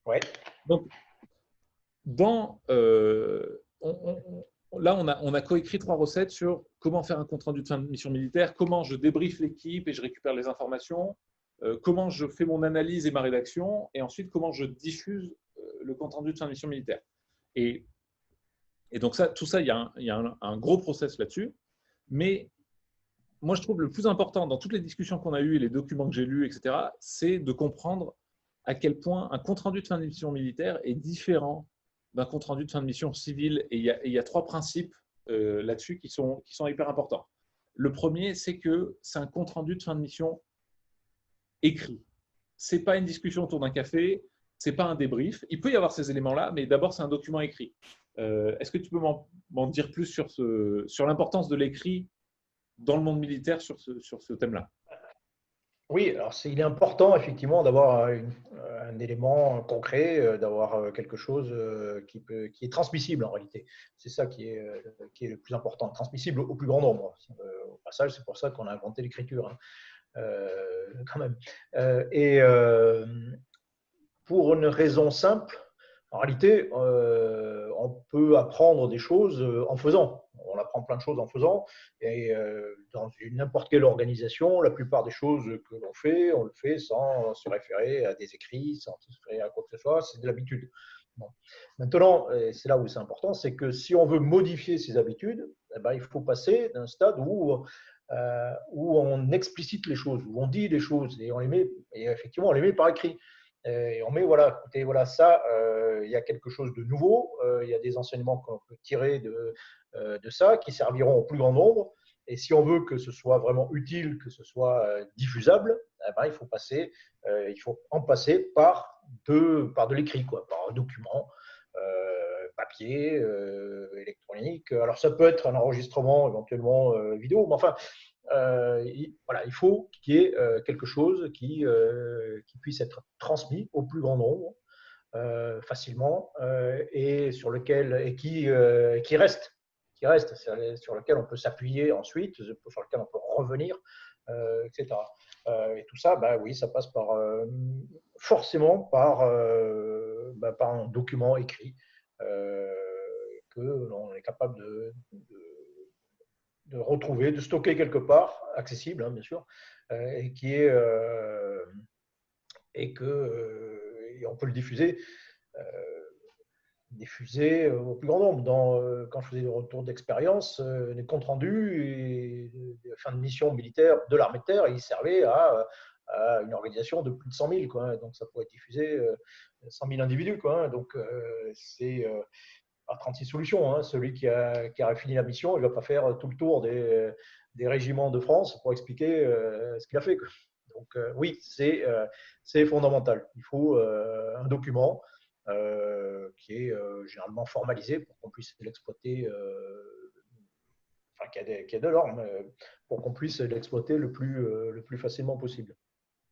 Ouais. Donc, là, on a coécrit 3 recettes sur comment faire un compte-rendu de fin de mission militaire, comment je débriefe l'équipe et je récupère les informations, comment je fais mon analyse et ma rédaction, et ensuite comment je diffuse le compte-rendu de fin de mission militaire. Et, et donc, tout ça, il y a un gros process là-dessus. Mais moi, je trouve le plus important dans toutes les discussions qu'on a eues et les documents que j'ai lus, etc., c'est de comprendre à quel point un compte-rendu de fin de mission militaire est différent d'un compte-rendu de fin de mission civile. Et il y a 3 principes là-dessus qui sont hyper importants. Le premier, c'est que c'est un compte-rendu de fin de mission écrit. Ce n'est pas une discussion autour d'un café, ce n'est pas un débrief. Il peut y avoir ces éléments-là, mais d'abord, c'est un document écrit. Est-ce que tu peux m'en dire plus sur l'importance de l'écrit dans le monde militaire sur ce thème-là? Oui, alors il est important effectivement d'avoir un élément concret, d'avoir quelque chose qui est transmissible en réalité. C'est ça qui est le plus important, transmissible au plus grand nombre. Au passage, c'est pour ça qu'on a inventé l'écriture, hein, quand même. Et pour une raison simple, en réalité, on peut apprendre des choses en faisant. On apprend plein de choses en faisant. Et dans n'importe quelle organisation, la plupart des choses que l'on fait, on le fait sans se référer à des écrits, sans se référer à quoi que ce soit. C'est de l'habitude. Bon. Maintenant, c'est là où c'est important, c'est que si on veut modifier ces habitudes, eh ben, il faut passer d'un stade où on explicite les choses, où on dit les choses et on les met, et effectivement, on les met par écrit. Et on met, voilà, écoutez, voilà, ça, il y a quelque chose de nouveau, il y a des enseignements qu'on peut tirer de ça qui serviront au plus grand nombre. Et si on veut que ce soit vraiment utile, que ce soit diffusable, eh ben, il faut en passer par de l'écrit, quoi, par un document, papier, électronique. Alors ça peut être un enregistrement éventuellement vidéo, mais enfin, voilà, il faut qu'il y ait quelque chose qui puisse être transmis au plus grand nombre facilement et sur lequel et qui reste, sur lequel on peut s'appuyer ensuite, sur lequel on peut revenir, etc. Et tout ça, bah oui, ça passe forcément par un document écrit que l'on est capable de retrouver, de stocker quelque part, accessible, hein, bien sûr, et qui est et que et on peut le diffuser au plus grand nombre. Quand je faisais des retours d'expérience, les comptes rendus et de fin de mission militaire de l'armée de terre, ils servaient à une organisation de plus de 100 000, quoi. Donc ça pourrait être diffusé 100 000 individus, quoi. Donc c'est par 36 solutions. Hein. Celui qui a fini la mission, il ne va pas faire tout le tour des régiments de France pour expliquer ce qu'il a fait, quoi. Donc oui, c'est fondamental. Il faut un document qui est généralement formalisé pour qu'on puisse l'exploiter, enfin qui a de l'ordre, pour qu'on puisse l'exploiter le plus facilement possible.